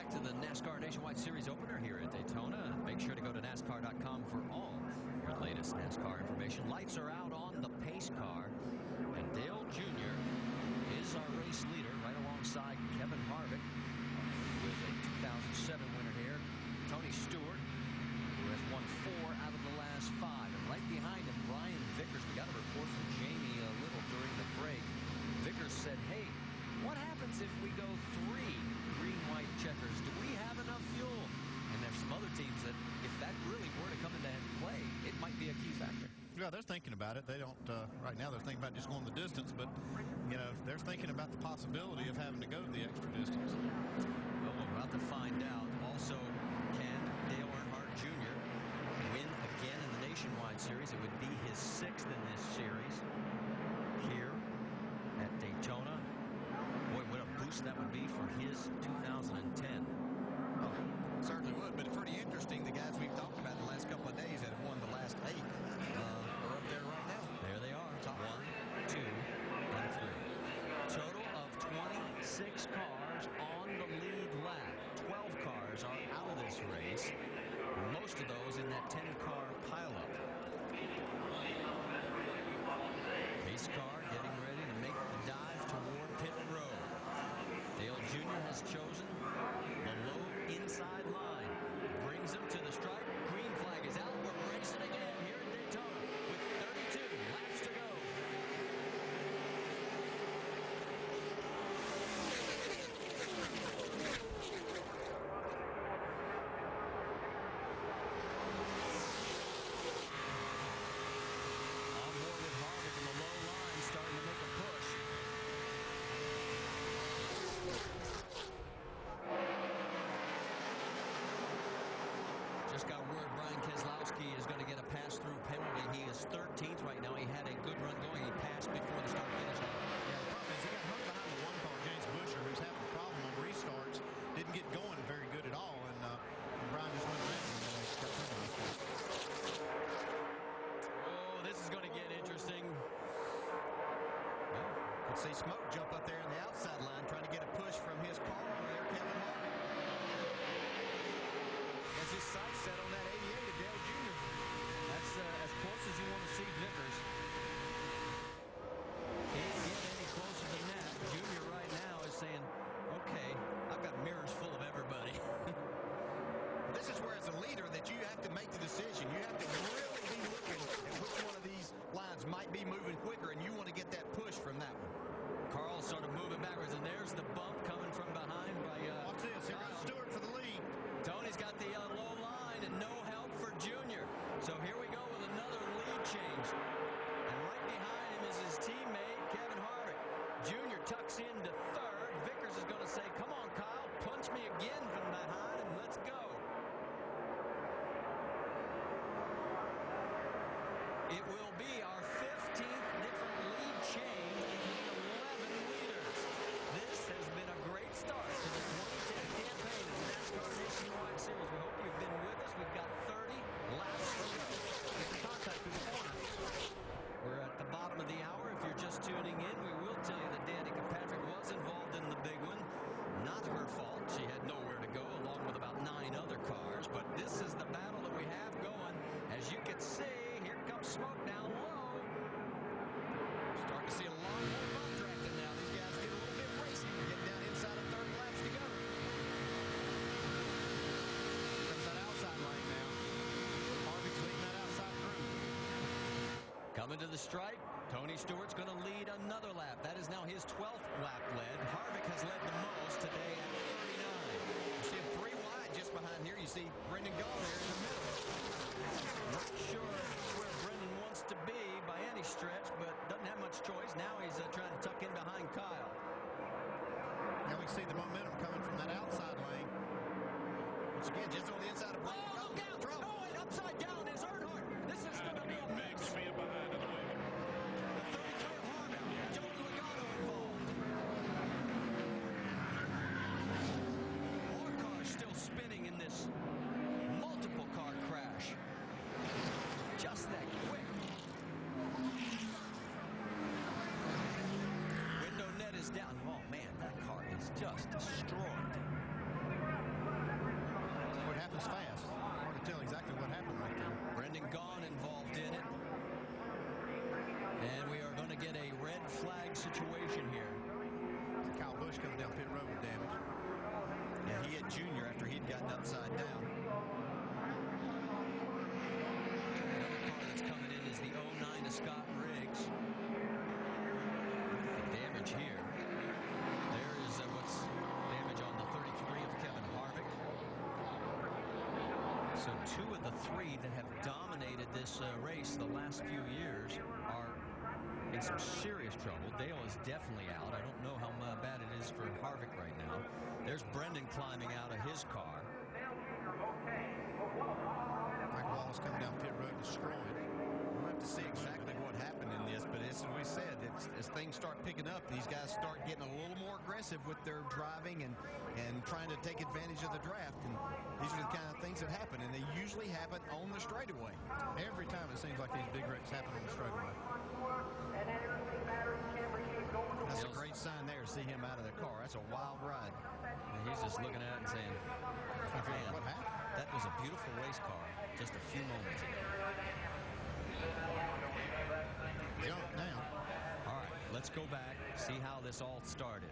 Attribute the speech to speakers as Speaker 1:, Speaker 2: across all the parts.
Speaker 1: back to the NASCAR Nationwide Series opener here at Daytona. Make sure to go to NASCAR.com for all your latest NASCAR information. Lights are out on the pace car, and Dale Jr. is our race leader right alongside Kevin Harvick with a 2007 winner here. Tony Stewart, who has won 4 out of the last 5. And right behind him, Brian Vickers. We got a report from Jamie a little during the break. Vickers said, hey, what happens if we go 3 green-white checkers? Do we have enough fuel? And there's some other teams that, if that really were to come into play, it might be a key factor.
Speaker 2: Yeah, they're thinking about it. They don't, right now, they're thinking about just going the distance. But, you know, they're thinking about the possibility of having to go the extra distance.
Speaker 1: Well, we're about to find out. Also, can Dale Earnhardt Jr. win again in the Nationwide Series? It would be his 6th in this series here at Daytona. Boy, what a boost that would be for his 2010.
Speaker 3: Oh, certainly would, but pretty interesting. The guys we've talked about the last couple of days that have won the last 8 are up there right now.
Speaker 1: There they are. Top 1, 2, and 3. Total of 26 cars on the lead lap. 12 cars are out of this race. Most of those in that 10-car pileup. Pace car getting ready to make the dive toward pit road. Dale Jr. has chosen the low inside line. Brings him to the stripe. Green flag is out. We're racing again here in Daytona with 32 laps to go. On board with Harvick in the low line, starting to make a push. Just got word Brian Keselowski is going to get a pass-through penalty. He is 13th right now. He had a good run going. He passed before the start-finish line.
Speaker 2: Yeah, the problem is he got hung behind the 1 car, James Busher, who's having a problem on restarts. Didn't get going very good at all, and Brian just went around and got penalized for it.
Speaker 1: Oh, this is going to get interesting.
Speaker 3: Well, could see smoke jump up there in the outside line, trying to get a push from his car over there, Kevin Harvick. As his sights set on that 88 of Dale Jr.
Speaker 1: That's as close as you want to see Vickers. Can't get any closer than that. Junior right now is saying, okay, I've got mirrors full of everybody.
Speaker 3: This is where, as a leader, that you have to make the decision. You have to really be looking at which one of these lines might be moving quicker, and you want to get that push from that one.
Speaker 1: Carl's sort of moving backwards, and there's the bump coming from behind by
Speaker 2: Watch this. Here goes Stewart for the lead.
Speaker 1: Tony's got the low line and no help for Junior. So here we go with another lead change. And right behind him is his teammate, Kevin Harvick. Junior tucks into 3rd. Vickers is going to say, come on, Kyle, punch me again from behind and let's go. It will be our 15th different lead change between 11 leaders. This has been a great start to the 2010 campaign of the NASCAR Nationwide Series. We hope you've been with us. We've got 30 laps to go. Get the contact through the corner. We're at the bottom of the hour. If you're just tuning in, we will tell you that Danica Patrick was involved in the big one. Not her fault. She had nowhere to go, along with about 9 other cars. But this is the battle that we have going. As you can see, here comes smoke down low.
Speaker 3: Starting to see a lot more bump drafting now. These guys get a little bit racy. We're getting down inside of 30 laps to go. Here comes that outside lane now. Harvick's leading that outside group.
Speaker 1: Coming to the stripe, Tony Stewart's going to lead another lap. That is now his 12th lap led. Harvick has led the most today at 39.
Speaker 3: You see him 3 wide just behind here. You see Brendan Gaughan there in the middle.
Speaker 1: Not sure where Brendan wants to be by any stretch, but doesn't have much choice. Now he's trying to tuck in behind Kyle.
Speaker 2: Now we can see the momentum coming from that outside lane.
Speaker 3: Once again, just on the inside of Brendan.
Speaker 1: Oh, look out!
Speaker 3: Trouble.
Speaker 1: Oh, and upside down is Earnhardt. This is going to be a
Speaker 4: big speed behind in the way.
Speaker 1: The 33 of Harvick. Joey Logano involved. More cars still spinning in this multiple car crash. Just that quick. Window net is down. Oh, man, that car is just destroyed.
Speaker 3: riding upside down.
Speaker 1: Another car that's coming in is the 09 of Scott Riggs. Look at the damage here. There is what's damage on the 33 of Kevin Harvick. So 2 of the 3 that have dominated this race the last few years are in some serious trouble. Dale is definitely out. I don't know how bad it is for Harvick right now. There's Brendan climbing out of his car.
Speaker 2: Mike Wallace coming down pit road destroyed.
Speaker 3: We'll have to see exactly what happened in this, but as we said, as things start picking up, these guys start getting a little more aggressive with their driving and trying to take advantage of the draft. And these are the kind of things that happen, and they usually happen on the straightaway.
Speaker 2: Every time it seems like these big wrecks happen on the straightaway.
Speaker 3: That's a great sign there to see him out of the car. That's a wild ride.
Speaker 1: And he's just looking at it and saying, man,
Speaker 3: What happened?
Speaker 1: that was a beautiful race car just a few moments ago.
Speaker 2: Jump now.
Speaker 1: All right, let's go back, see how this all started.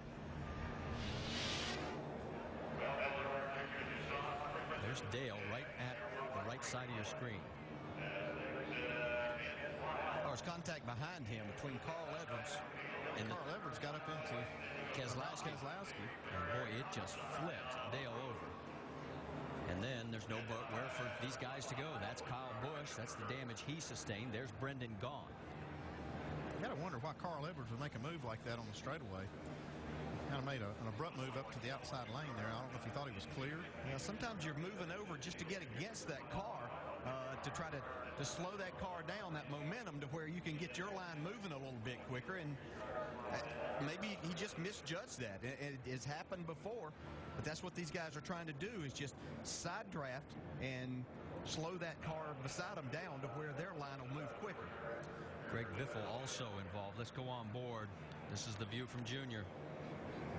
Speaker 1: There's Dale right at the right side of your screen.
Speaker 3: There's contact behind him between Carl Edwards
Speaker 2: And Carl Edwards got up into
Speaker 1: Keselowski. And boy, it just flipped Dale over. And then there's nowhere for these guys to go. That's Kyle Busch. That's the damage he sustained. There's Brendan gone.
Speaker 2: You got to wonder why Carl Edwards would make a move like that on the straightaway. Kind of made an abrupt move up to the outside lane there. I don't know if he thought he was clear.
Speaker 3: Yeah, sometimes you're moving over just to get against that car to try to slow that car down, that momentum, to where you can get your line moving a little bit quicker. And maybe he just misjudged that. It's happened before, but that's what these guys are trying to do, is just side draft and slow that car beside them down to where their line will move quicker.
Speaker 1: Greg Biffle also involved. Let's go on board. This is the view from Junior.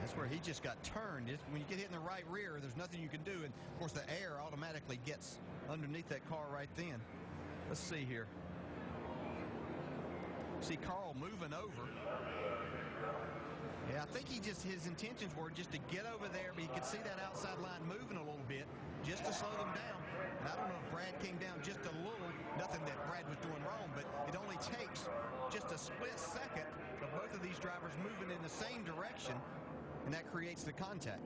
Speaker 3: That's where he just got turned. When you get hit in the right rear, there's nothing you can do. And, of course, the air automatically gets underneath that car right then. Let's see here. See Carl moving over. Yeah, I think his intentions were just to get over there, but you could see that outside line moving a little bit just to slow them down. And I don't know if Brad came down just a little. Nothing that Brad was doing wrong, but it only takes just a split second of both of these drivers moving in the same direction, and that creates the contact.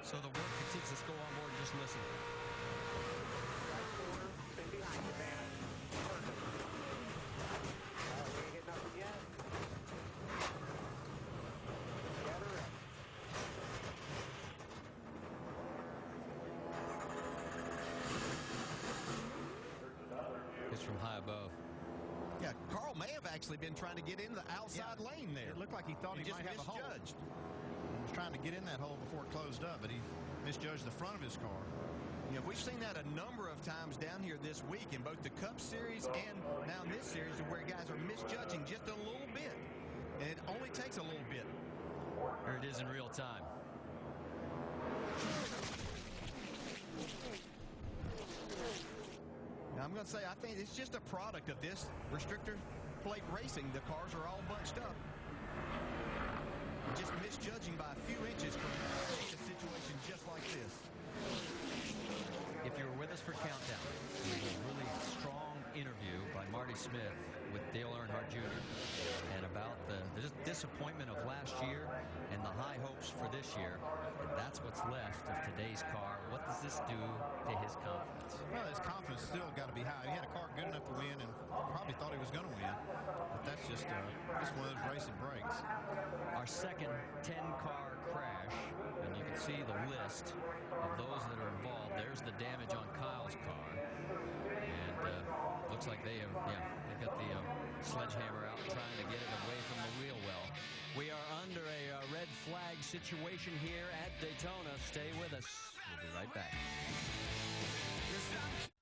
Speaker 1: So the work continues. Let's go on board and just listen. It's from high above.
Speaker 3: Yeah, Carl may have actually been trying to get in the outside lane there.
Speaker 2: It looked like he thought he
Speaker 3: just
Speaker 2: might have a hole.
Speaker 3: misjudged.
Speaker 2: He was trying to get in that hole before it closed up, but he misjudged the front of his car.
Speaker 3: You know, we've seen that a number of times down here this week in both the Cup Series and now in this series, where guys are misjudging just a little bit. And it only takes a little bit.
Speaker 1: Here it is in real time.
Speaker 3: Now, I'm going to say, I think it's just a product of this restrictor plate racing. The cars are all bunched up. Just misjudging by a few inches can create a situation just like this.
Speaker 1: If you were with us for Countdown, it was a really strong interview by Marty Smith with Dale Earnhardt Jr. and about the disappointment of last year and the high hopes for this year. And that's what's left of today's car. What does this do to his confidence?
Speaker 2: Well, his confidence still got to be high. He had a car good enough to win and probably thought he was going to win. But that's just one of those racing breaks.
Speaker 1: Our second 10-car crash, and you can see the list of those that are involved. There's the damage on Kyle's car. And looks like they have, they've got the sledgehammer out trying to get it away from the wheel well. We are under a red flag situation here at Daytona. Stay with us. We'll be right back.